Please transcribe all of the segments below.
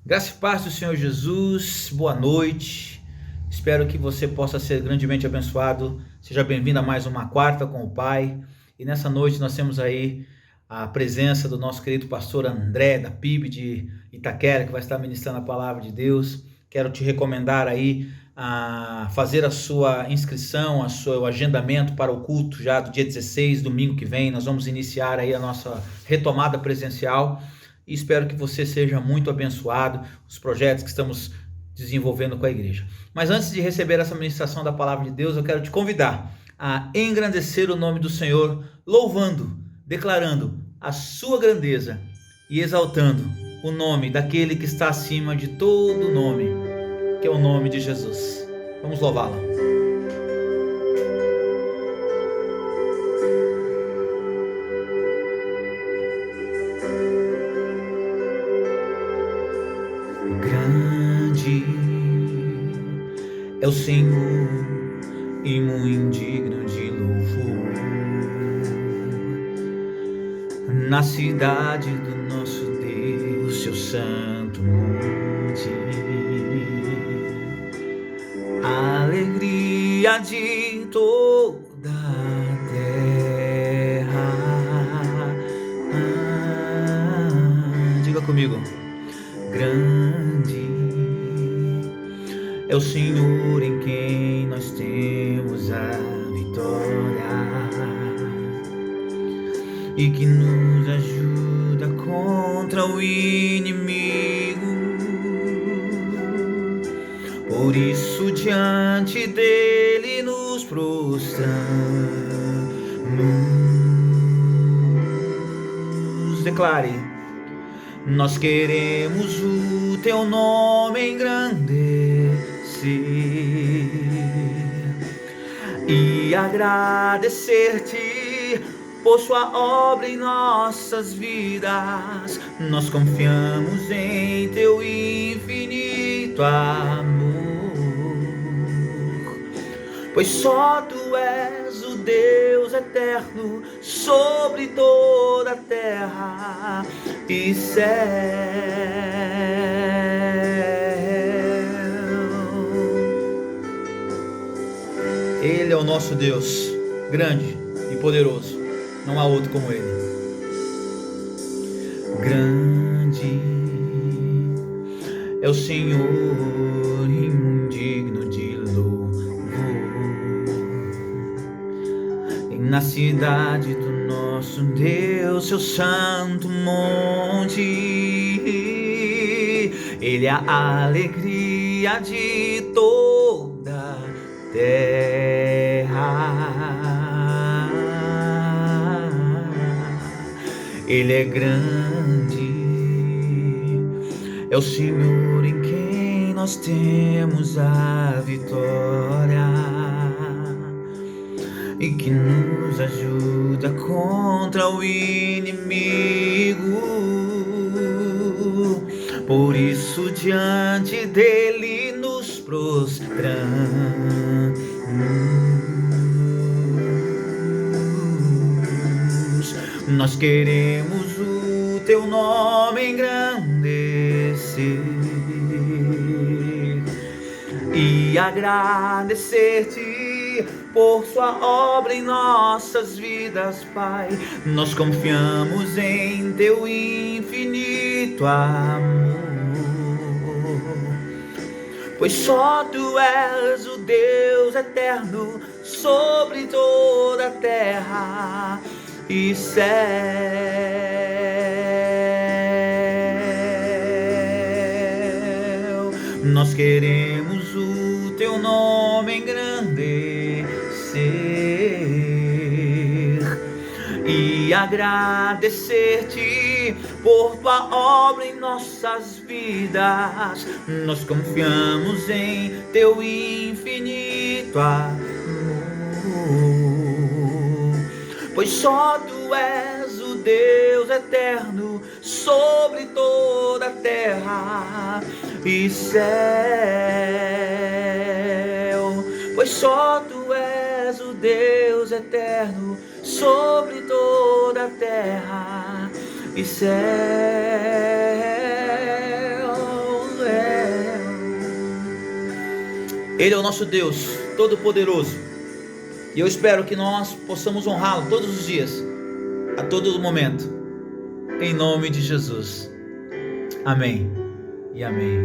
Graça e paz do Senhor Jesus, boa noite. Espero que você possa ser grandemente abençoado. Seja bem-vindo a mais uma quarta com o Pai. E nessa noite nós temos aí a presença do nosso querido pastor André, da PIB de Itaquera, que vai estar ministrando a palavra de Deus. Quero te recomendar aí a fazer a sua inscrição, o seu agendamento para o culto já do dia 16, domingo que vem. Nós vamos iniciar aí a nossa retomada presencial. E espero que você seja muito abençoado, os projetos que estamos desenvolvendo com a igreja. Mas antes de receber essa ministração da palavra de Deus, eu quero te convidar a engrandecer o nome do Senhor, louvando, declarando a sua grandeza e exaltando o nome daquele que está acima de todo nome, que é o nome de Jesus. Vamos louvá-lo. Grande é o Senhor e muito digno de louvor. Na cidade do nosso Deus, seu santo monte, a alegria de toda a terra. Diga comigo. Grande é o Senhor em quem nós temos a vitória e que nos ajuda contra o inimigo. Por isso diante dele nos prostramos, declare. Nós queremos o teu nome engrandecer e agradecer-te por sua obra em nossas vidas. Nós confiamos em teu infinito amor, pois só tu és o Deus eterno sobre toda a terra e céu. Ele é o nosso Deus, grande e poderoso, não há outro como Ele. Grande é o Senhor e digno de louvor. E na cidade do nosso Deus, seu santo monte, Ele é a alegria de toda a terra. Ele é grande, é o Senhor em quem nós temos a vitória e que nos ajuda contra o inimigo. Por isso diante dele nos prostramos. Nós queremos o teu nome engrandecer e agradecer-te por sua obra em nossas vidas, Pai. Nós confiamos em teu infinito amor, pois só tu és o Deus eterno sobre toda a terra e céu. Nós queremos o teu nome engrandecer e agradecer-te por tua obra em nossas vidas. Nós confiamos em teu infinito amor, pois só tu és o Deus eterno sobre toda a terra e céu. Pois só tu és o Deus eterno sobre toda a terra e céu. Ele é o nosso Deus Todo-Poderoso. E eu espero que nós possamos honrá-lo todos os dias, a todo momento. Em nome de Jesus. Amém e amém.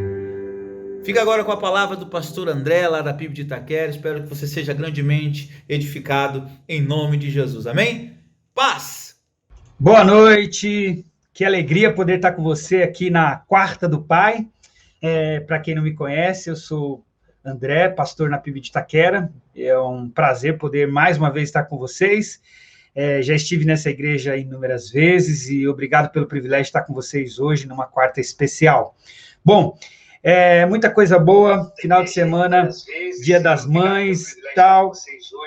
Fica agora com a palavra do pastor André, lá da PIB de Itaquera. Espero que você seja grandemente edificado em nome de Jesus. Amém? Paz! Boa noite, que alegria poder estar com você aqui na Quarta do Pai. Para quem não me conhece, eu sou André, pastor na PIB de Itaquera. É um prazer poder mais uma vez estar com vocês. Já estive nessa igreja inúmeras vezes e obrigado pelo privilégio de estar com vocês hoje numa quarta especial. Bom, muita coisa boa, final de semana, Dia das Mães e tal,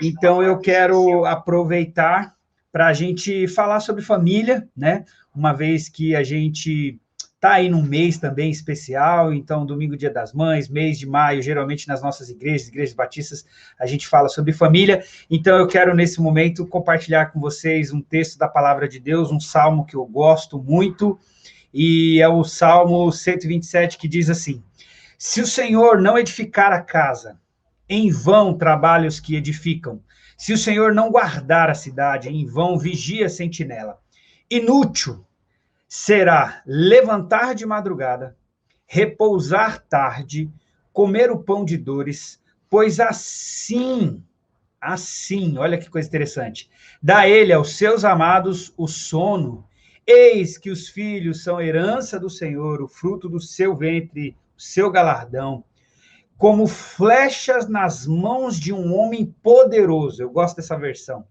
então eu quero aproveitar para a gente falar sobre família, né? Uma vez que a gente está aí num mês também especial, então domingo, Dia das Mães, mês de maio, geralmente nas nossas igrejas batistas, a gente fala sobre família, então eu quero nesse momento compartilhar com vocês um texto da Palavra de Deus, um salmo que eu gosto muito, e é o Salmo 127, que diz assim: se o Senhor não edificar a casa, em vão trabalham os que edificam. Se o Senhor não guardar a cidade, em vão vigia a sentinela. Inútil será levantar de madrugada, repousar tarde, comer o pão de dores, pois assim, olha que coisa interessante, dá ele aos seus amados o sono. Eis que os filhos são herança do Senhor, o fruto do seu ventre, o seu galardão. Como flechas nas mãos de um homem poderoso. Eu gosto dessa versão.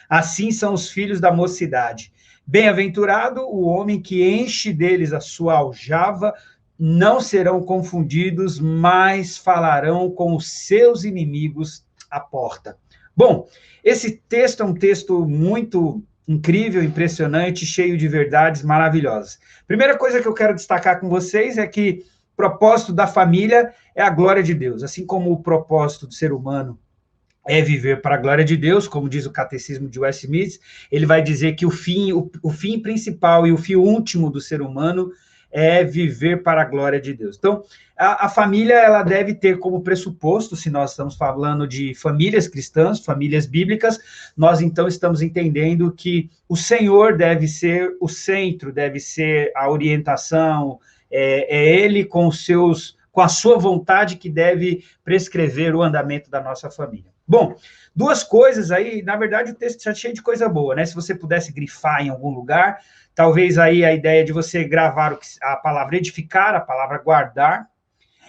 Assim são os filhos da mocidade. Bem-aventurado o homem que enche deles a sua aljava, não serão confundidos, mas falarão com os seus inimigos à porta. Bom, esse texto é um texto muito incrível, impressionante, cheio de verdades maravilhosas. Primeira coisa que eu quero destacar com vocês é que o propósito da família é a glória de Deus, assim como o propósito do ser humano é viver para a glória de Deus, como diz o Catecismo de Westminster, ele vai dizer que o fim principal e o fim último do ser humano é viver para a glória de Deus. Então, a família, ela deve ter como pressuposto, se nós estamos falando de famílias cristãs, famílias bíblicas, nós então estamos entendendo que o Senhor deve ser o centro, deve ser a orientação, Ele com a sua vontade que deve prescrever o andamento da nossa família. Bom, duas coisas aí, na verdade o texto está cheio de coisa boa, né? Se você pudesse grifar em algum lugar, talvez aí a ideia de você gravar a palavra edificar, a palavra guardar,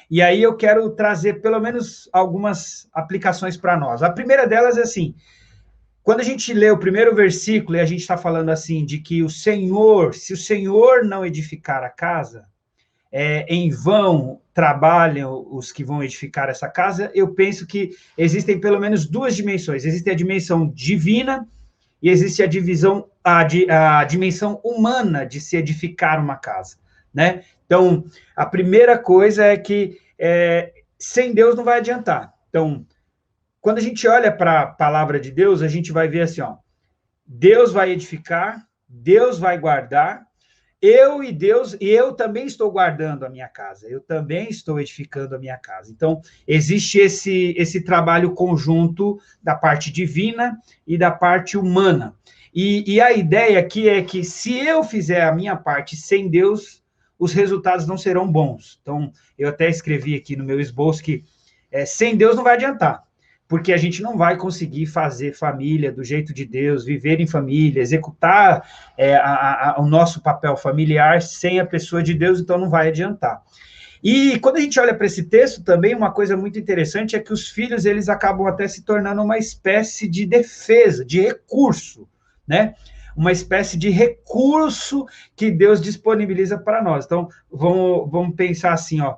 e aí eu quero trazer pelo menos algumas aplicações para nós. A primeira delas é assim: quando a gente lê o primeiro versículo e a gente está falando assim, de que se o Senhor não edificar a casa, em vão trabalham os que vão edificar essa casa, eu penso que existem pelo menos duas dimensões. Existe a dimensão divina e existe a dimensão humana de se edificar uma casa, né? Então, a primeira coisa é que sem Deus não vai adiantar. Então, quando a gente olha para a palavra de Deus, a gente vai ver assim, ó, Deus vai edificar, Deus vai guardar, eu também estou guardando a minha casa, eu também estou edificando a minha casa. Então, existe esse trabalho conjunto da parte divina e da parte humana. E a ideia aqui é que se eu fizer a minha parte sem Deus, os resultados não serão bons. Então, eu até escrevi aqui no meu esboço que sem Deus não vai adiantar, porque a gente não vai conseguir fazer família do jeito de Deus, viver em família, executar o nosso papel familiar sem a pessoa de Deus, então não vai adiantar. E quando a gente olha para esse texto também, uma coisa muito interessante é que os filhos, eles acabam até se tornando uma espécie de defesa, de recurso, né? Uma espécie de recurso que Deus disponibiliza para nós. Então, vamos pensar assim, ó,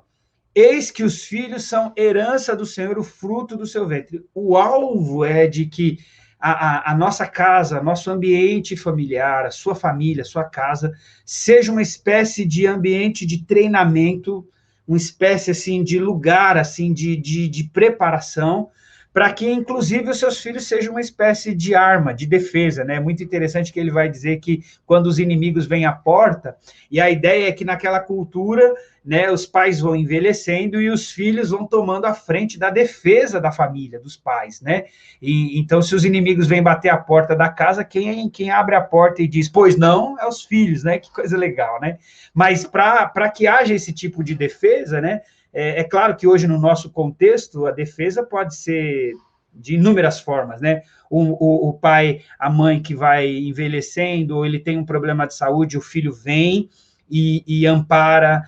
eis que os filhos são herança do Senhor, o fruto do seu ventre. O alvo é de que a nossa casa, nosso ambiente familiar, a sua família, a sua casa, seja uma espécie de ambiente de treinamento, uma espécie assim de lugar assim de preparação, para que, inclusive, os seus filhos sejam uma espécie de arma, de defesa, né? Muito interessante que ele vai dizer que quando os inimigos vêm à porta, e a ideia é que naquela cultura, né, os pais vão envelhecendo e os filhos vão tomando a frente da defesa da família, dos pais, né? E então, se os inimigos vêm bater a porta da casa, quem abre a porta e diz, pois não, é os filhos, né? Que coisa legal, né? Mas para que haja esse tipo de defesa, né? É claro que hoje, no nosso contexto, a defesa pode ser de inúmeras formas, né? O pai, a mãe que vai envelhecendo, ou ele tem um problema de saúde, o filho vem e ampara,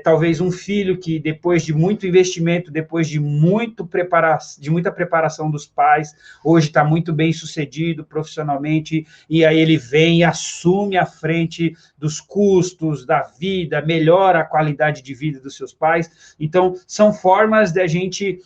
talvez um filho que depois de muito investimento, depois de muita preparação dos pais, hoje está muito bem sucedido profissionalmente, e aí ele vem e assume a frente dos custos da vida, melhora a qualidade de vida dos seus pais. Então, são formas de a gente,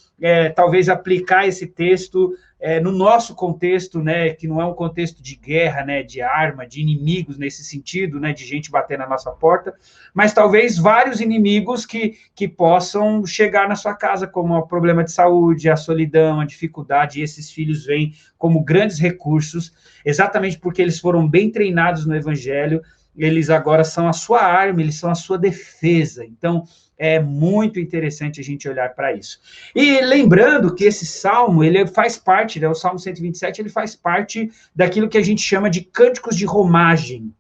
talvez, aplicar esse texto no nosso contexto, né, que não é um contexto de guerra, né, de arma, de inimigos nesse sentido, né, de gente bater na nossa porta, mas talvez vários inimigos que possam chegar na sua casa, como o problema de saúde, a solidão, a dificuldade, e esses filhos vêm como grandes recursos, exatamente porque eles foram bem treinados no Evangelho, eles agora são a sua arma, eles são a sua defesa. Então, é muito interessante a gente olhar para isso. E lembrando que esse salmo, ele faz parte, né, o Salmo 127, ele faz parte daquilo que a gente chama de cânticos de romagem,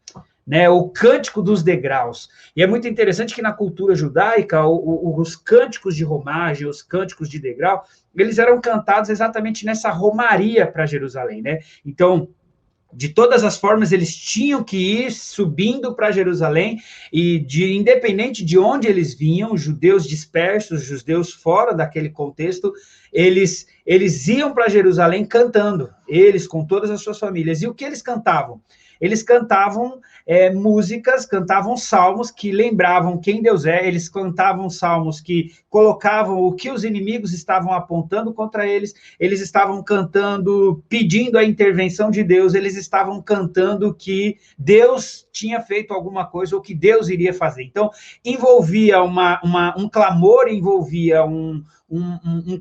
né, o cântico dos degraus. E é muito interessante que na cultura judaica, os cânticos de romagem, os cânticos de degrau, eles eram cantados exatamente nessa romaria para Jerusalém, né? Então, de todas as formas, eles tinham que ir subindo para Jerusalém, e independente de onde eles vinham, judeus dispersos, judeus fora daquele contexto, eles iam para Jerusalém cantando, eles com todas as suas famílias. E o que eles cantavam? Eles cantavam músicas, cantavam salmos que lembravam quem Deus é, eles cantavam salmos que colocavam o que os inimigos estavam apontando contra eles, eles estavam cantando, pedindo a intervenção de Deus, eles estavam cantando que Deus tinha feito alguma coisa ou que Deus iria fazer. Então, envolvia um clamor, envolvia um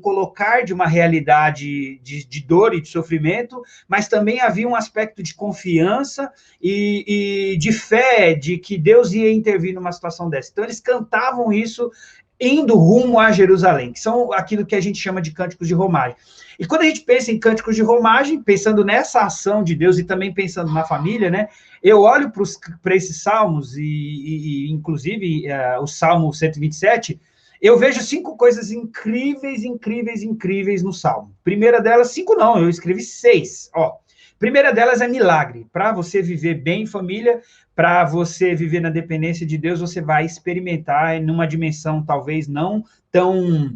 colocar de uma realidade de dor e de sofrimento, mas também havia um aspecto de confiança e de fé, de que Deus ia intervir numa situação dessa. Então, eles cantavam isso indo rumo a Jerusalém, que são aquilo que a gente chama de cânticos de romagem. E quando a gente pensa em cânticos de romagem, pensando nessa ação de Deus e também pensando na família, né, eu olho para esses salmos, inclusive o Salmo 127, eu vejo 5 coisas incríveis no Salmo. Primeira delas, 5 não, eu escrevi 6. Primeira delas é milagre. Para você viver bem em família, para você viver na dependência de Deus, você vai experimentar numa dimensão talvez não tão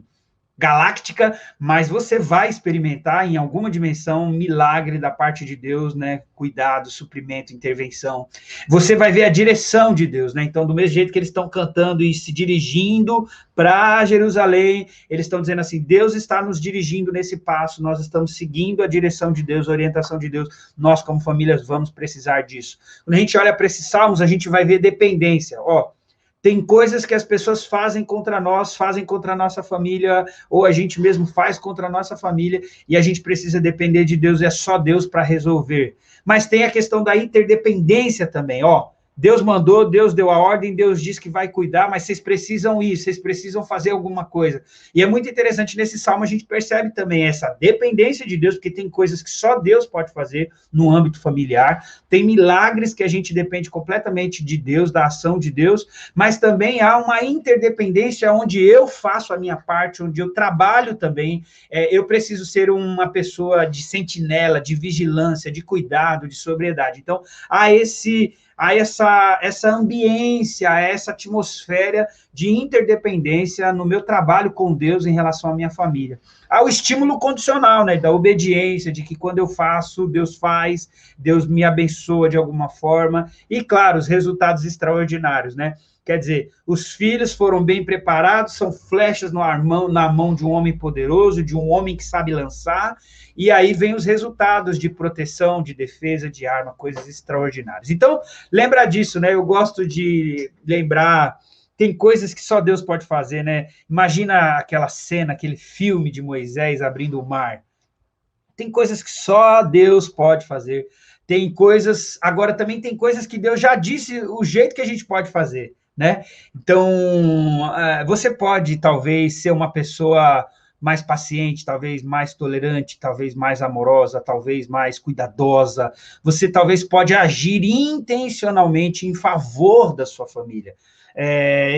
galáctica, mas você vai experimentar em alguma dimensão um milagre da parte de Deus, né? Cuidado, suprimento, intervenção. Você vai ver a direção de Deus, né? Então, do mesmo jeito que eles estão cantando e se dirigindo para Jerusalém, eles estão dizendo assim, Deus está nos dirigindo nesse passo, nós estamos seguindo a direção de Deus, a orientação de Deus, nós como famílias vamos precisar disso. Quando a gente olha para esses salmos, a gente vai ver dependência, tem coisas que as pessoas fazem contra nós, fazem contra a nossa família, ou a gente mesmo faz contra a nossa família, e a gente precisa depender de Deus, é só Deus para resolver. Mas tem a questão da interdependência também, Deus mandou, Deus deu a ordem, Deus disse que vai cuidar, mas vocês precisam ir, vocês precisam fazer alguma coisa. E é muito interessante, nesse salmo a gente percebe também essa dependência de Deus, porque tem coisas que só Deus pode fazer no âmbito familiar, tem milagres que a gente depende completamente de Deus, da ação de Deus, mas também há uma interdependência onde eu faço a minha parte, onde eu trabalho também, eu preciso ser uma pessoa de sentinela, de vigilância, de cuidado, de sobriedade. Então, há essa ambiência, essa atmosfera de interdependência no meu trabalho com Deus em relação à minha família. Há o estímulo condicional, né, da obediência, de que quando eu faço, Deus faz, Deus me abençoa de alguma forma, e claro, os resultados extraordinários, né? Quer dizer, os filhos foram bem preparados, são flechas na mão de um homem poderoso, de um homem que sabe lançar, e aí vem os resultados de proteção, de defesa, de arma, coisas extraordinárias. Então, lembra disso, né? Eu gosto de lembrar, tem coisas que só Deus pode fazer, né? Imagina aquela cena, aquele filme de Moisés abrindo o mar. Tem coisas que só Deus pode fazer. Tem coisas, agora também tem coisas que Deus já disse o jeito que a gente pode fazer, né? Então, você pode talvez ser uma pessoa mais paciente, talvez mais tolerante, talvez mais amorosa, talvez mais cuidadosa. Você talvez pode agir intencionalmente em favor da sua família.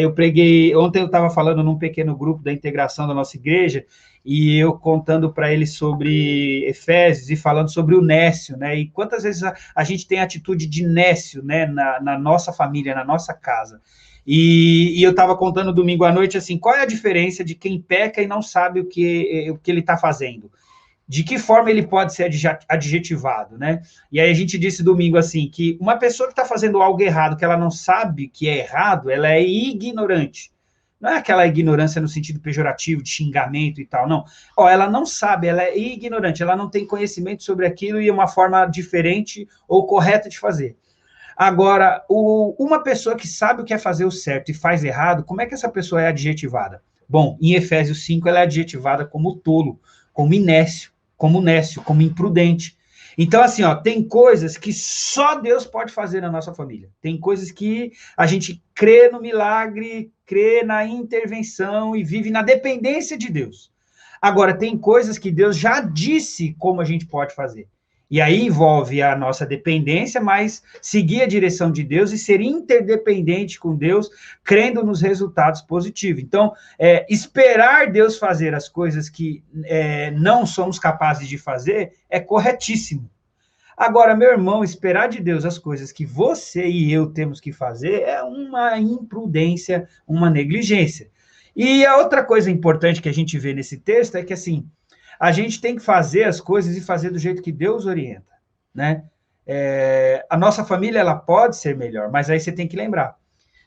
Eu preguei, ontem eu estava falando num pequeno grupo da integração da nossa igreja, e eu contando para eles sobre Efésios e falando sobre o Nécio, né? E quantas vezes a gente tem atitude de Nécio, né? Na nossa família, na nossa casa. E eu estava contando domingo à noite, assim, qual é a diferença de quem peca e não sabe o que ele está fazendo? De que forma ele pode ser adjetivado, né? E aí a gente disse domingo, assim, que uma pessoa que está fazendo algo errado, que ela não sabe que é errado, ela é ignorante. Não é aquela ignorância no sentido pejorativo, de xingamento e tal, não. Ela não sabe, ela é ignorante, ela não tem conhecimento sobre aquilo e uma forma diferente ou correta de fazer. Agora, uma pessoa que sabe o que é fazer o certo e faz errado, como é que essa pessoa é adjetivada? Bom, em Efésios 5, ela é adjetivada como tolo, como inéscio, como imprudente. Então, assim, tem coisas que só Deus pode fazer na nossa família. Tem coisas que a gente crê no milagre, crê na intervenção e vive na dependência de Deus. Agora, tem coisas que Deus já disse como a gente pode fazer. E aí envolve a nossa dependência, mas seguir a direção de Deus e ser interdependente com Deus, crendo nos resultados positivos. Então, esperar Deus fazer as coisas que não somos capazes de fazer é corretíssimo. Agora, meu irmão, esperar de Deus as coisas que você e eu temos que fazer é uma imprudência, uma negligência. E a outra coisa importante que a gente vê nesse texto é que, assim, a gente tem que fazer as coisas e fazer do jeito que Deus orienta, né? A nossa família, ela pode ser melhor, mas aí você tem que lembrar,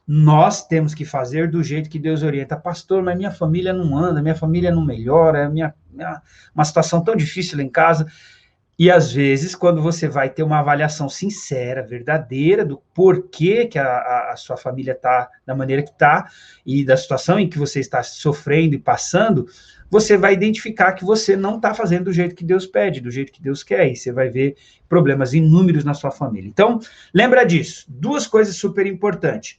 nós temos que fazer do jeito que Deus orienta. Pastor, mas minha família não anda, minha família não melhora, uma situação tão difícil em casa. E, às vezes, quando você vai ter uma avaliação sincera, verdadeira, do porquê que a sua família está da maneira que está, e da situação em que você está sofrendo e passando, você vai identificar que você não está fazendo do jeito que Deus pede, do jeito que Deus quer, e você vai ver problemas inúmeros na sua família. Então, lembra disso, duas coisas super importantes,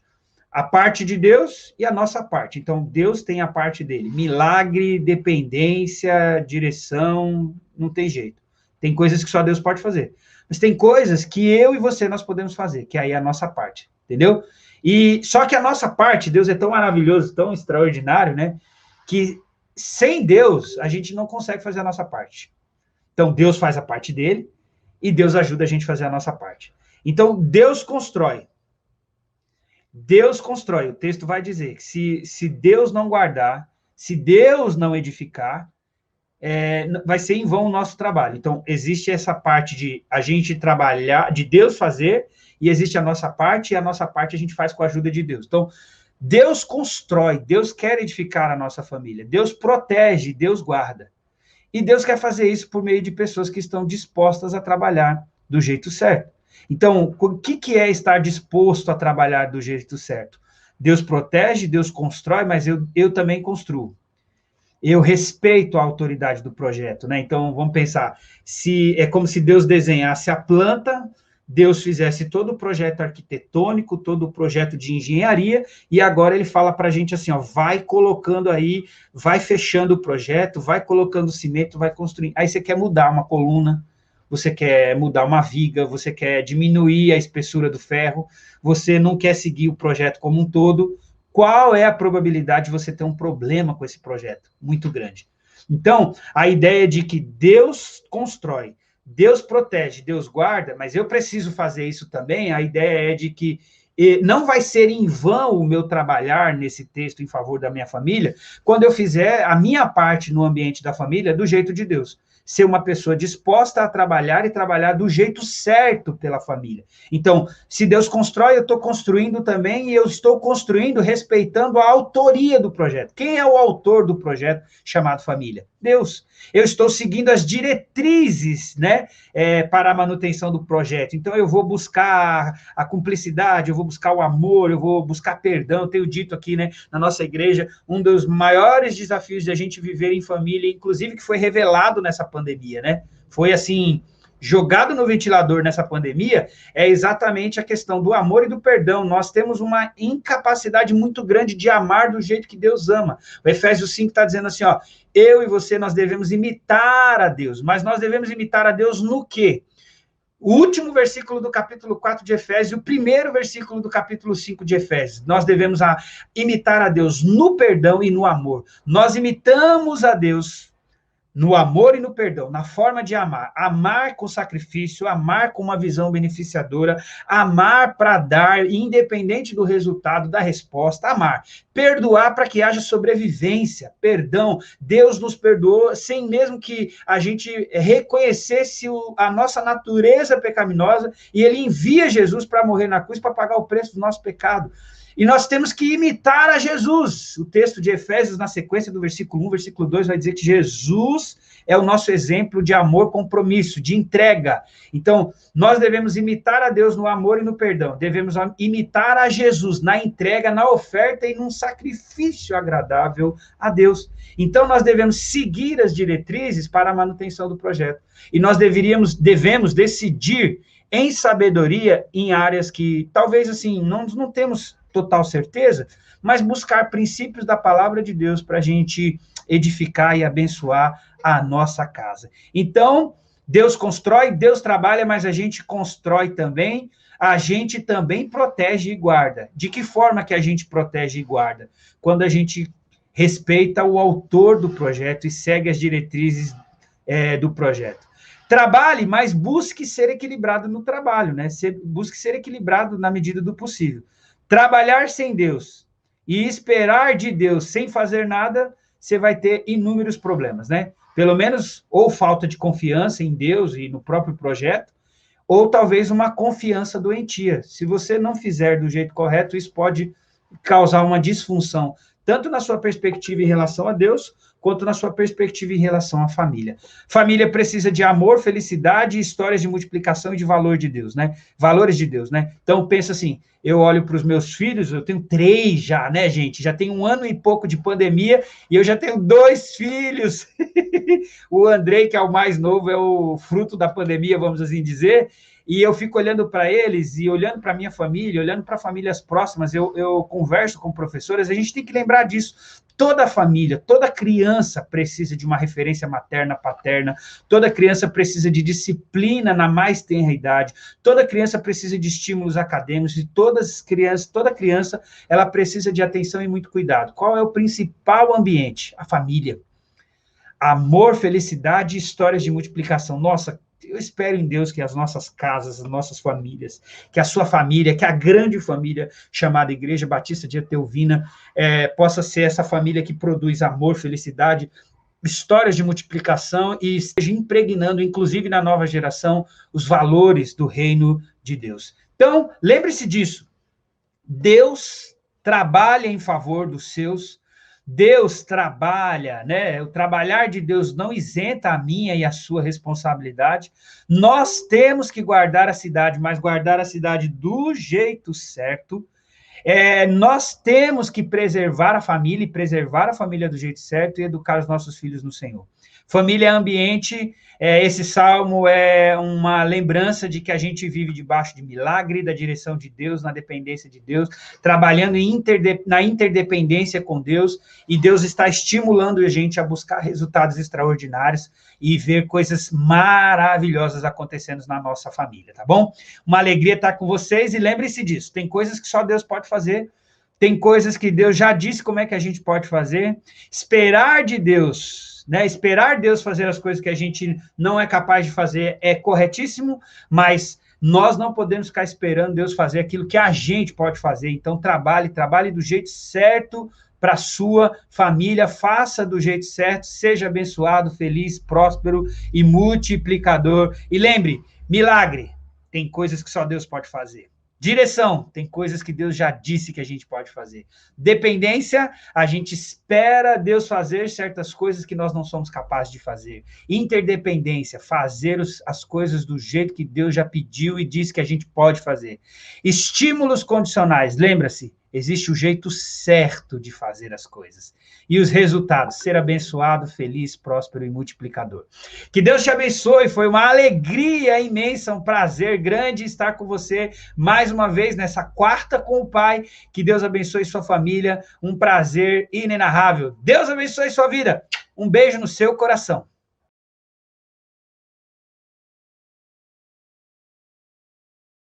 a parte de Deus e a nossa parte. Então, Deus tem a parte dele, milagre, dependência, direção, não tem jeito. Tem coisas que só Deus pode fazer. Mas tem coisas que eu e você nós podemos fazer, que aí é a nossa parte, entendeu? E só que a nossa parte, Deus é tão maravilhoso, tão extraordinário, né? Que sem Deus, a gente não consegue fazer a nossa parte. Então, Deus faz a parte dele e Deus ajuda a gente a fazer a nossa parte. Então, Deus constrói. Deus constrói. O texto vai dizer que se Deus não guardar, se Deus não edificar, vai ser em vão o nosso trabalho. Então, existe essa parte de a gente trabalhar, de Deus fazer, e existe a nossa parte, e a nossa parte a gente faz com a ajuda de Deus. Então, Deus constrói, Deus quer edificar a nossa família, Deus protege, Deus guarda. E Deus quer fazer isso por meio de pessoas que estão dispostas a trabalhar do jeito certo. Então, o que é estar disposto a trabalhar do jeito certo? Deus protege, Deus constrói, mas eu também construo. Eu respeito a autoridade do projeto, né? Então, vamos pensar, é como se Deus desenhasse a planta, Deus fizesse todo o projeto arquitetônico, todo o projeto de engenharia, e agora ele fala para a gente assim, vai colocando aí, vai fechando o projeto, vai colocando cimento, vai construindo. Aí você quer mudar uma coluna, você quer mudar uma viga, você quer diminuir a espessura do ferro, você não quer seguir o projeto como um todo. Qual é a probabilidade de você ter um problema com esse projeto? Muito grande. Então, a ideia de que Deus constrói, Deus protege, Deus guarda, mas eu preciso fazer isso também, a ideia é de que não vai ser em vão o meu trabalhar nesse texto em favor da minha família, quando eu fizer a minha parte no ambiente da família do jeito de Deus. Ser uma pessoa disposta a trabalhar e trabalhar do jeito certo pela família. Então, se Deus constrói, eu estou construindo também, e eu estou construindo respeitando a autoria do projeto. Quem é o autor do projeto chamado família? Deus. Eu estou seguindo as diretrizes, né, para a manutenção do projeto. Então, eu vou buscar a cumplicidade, eu vou buscar o amor, eu vou buscar perdão. Eu tenho dito aqui, né, na nossa igreja, um dos maiores desafios de a gente viver em família, inclusive que foi revelado nessa pandemia, né? foi assim, jogado no ventilador nessa pandemia, é exatamente a questão do amor e do perdão. Nós temos uma incapacidade muito grande de amar do jeito que Deus ama. O Efésios 5 está dizendo assim, ó, eu e você, nós devemos imitar a Deus, mas nós devemos imitar a Deus no quê? O último versículo do capítulo 4 de Efésios, o primeiro versículo do capítulo 5 de Efésios. Nós devemos imitar a Deus no perdão e no amor. Nós imitamos a Deus no amor e no perdão, na forma de amar. Amar com sacrifício, amar com uma visão beneficiadora, amar para dar, independente do resultado, da resposta, amar. Perdoar para que haja sobrevivência, perdão. Deus nos perdoou sem mesmo que a gente reconhecesse a nossa natureza pecaminosa, e ele envia Jesus para morrer na cruz, para pagar o preço do nosso pecado. E nós temos que imitar a Jesus. O texto de Efésios, na sequência do versículo 1, versículo 2, vai dizer que Jesus é o nosso exemplo de amor, compromisso, de entrega. Então, nós devemos imitar a Deus no amor e no perdão. Devemos imitar a Jesus na entrega, na oferta e num sacrifício agradável a Deus. Então, nós devemos seguir as diretrizes para a manutenção do projeto. E nós devemos decidir em sabedoria em áreas que talvez assim não temos total certeza, mas buscar princípios da palavra de Deus para a gente edificar e abençoar a nossa casa. Então, Deus constrói, Deus trabalha, mas a gente constrói também, a gente também protege e guarda. De que forma que a gente protege e guarda? Quando a gente respeita o autor do projeto e segue as diretrizes do projeto. Trabalhe, mas busque ser equilibrado no trabalho, né? Busque ser equilibrado na medida do possível. Trabalhar sem Deus e esperar de Deus sem fazer nada, você vai ter inúmeros problemas, né? Pelo menos, ou falta de confiança em Deus e no próprio projeto, ou talvez uma confiança doentia. Se você não fizer do jeito correto, isso pode causar uma disfunção, tanto na sua perspectiva em relação a Deus, quanto na sua perspectiva em relação à família. Família precisa de amor, felicidade, histórias de multiplicação e de valor de Deus, né? Valores de Deus, né? Então, pensa assim, eu olho para os meus filhos, eu tenho 3 já, né, gente? Já tenho 1 ano e pouco de pandemia e eu já tenho 2 filhos. O Andrei, que é o mais novo, é o fruto da pandemia, vamos assim dizer, e eu fico olhando para eles e olhando para a minha família, olhando para famílias próximas, eu converso com professoras, a gente tem que lembrar disso. Toda família, toda criança precisa de uma referência materna, paterna, toda criança precisa de disciplina na mais tenra idade, toda criança precisa de estímulos acadêmicos, e toda criança, ela precisa de atenção e muito cuidado. Qual é o principal ambiente? A família. Amor, felicidade e histórias de multiplicação. Nossa, eu espero em Deus que as nossas casas, as nossas famílias, que a sua família, que a grande família chamada Igreja Batista de Etelvina, possa ser essa família que produz amor, felicidade, histórias de multiplicação e esteja impregnando, inclusive na nova geração, os valores do reino de Deus. Então, lembre-se disso. Deus trabalha em favor dos seus. Deus trabalha, né? O trabalhar de Deus não isenta a minha e a sua responsabilidade. Nós temos que guardar a cidade, mas guardar a cidade do jeito certo. Nós temos que preservar a família e preservar a família do jeito certo e educar os nossos filhos no Senhor. Família é ambiente, esse salmo é uma lembrança de que a gente vive debaixo de milagre, da direção de Deus, na dependência de Deus, trabalhando na interdependência com Deus, e Deus está estimulando a gente a buscar resultados extraordinários e ver coisas maravilhosas acontecendo na nossa família, tá bom? Uma alegria estar com vocês, e lembre-se disso, tem coisas que só Deus pode fazer, tem coisas que Deus já disse como é que a gente pode fazer, esperar de Deus, né? Esperar Deus fazer as coisas que a gente não é capaz de fazer é corretíssimo, mas nós não podemos ficar esperando Deus fazer aquilo que a gente pode fazer. Então, trabalhe do jeito certo para a sua família, faça do jeito certo, seja abençoado, feliz, próspero e multiplicador. E lembre, milagre, tem coisas que só Deus pode fazer. Direção, tem coisas que Deus já disse que a gente pode fazer. Dependência, a gente espera Deus fazer certas coisas que nós não somos capazes de fazer. Interdependência, fazer as coisas do jeito que Deus já pediu e disse que a gente pode fazer. Estímulos condicionais, lembra-se, Existe o jeito certo de fazer as coisas. E os resultados, ser abençoado, feliz, próspero e multiplicador. Que Deus te abençoe, foi uma alegria imensa, um prazer grande estar com você mais uma vez nessa quarta com o Pai. Que Deus abençoe sua família, um prazer inenarrável. Deus abençoe sua vida. Um beijo no seu coração.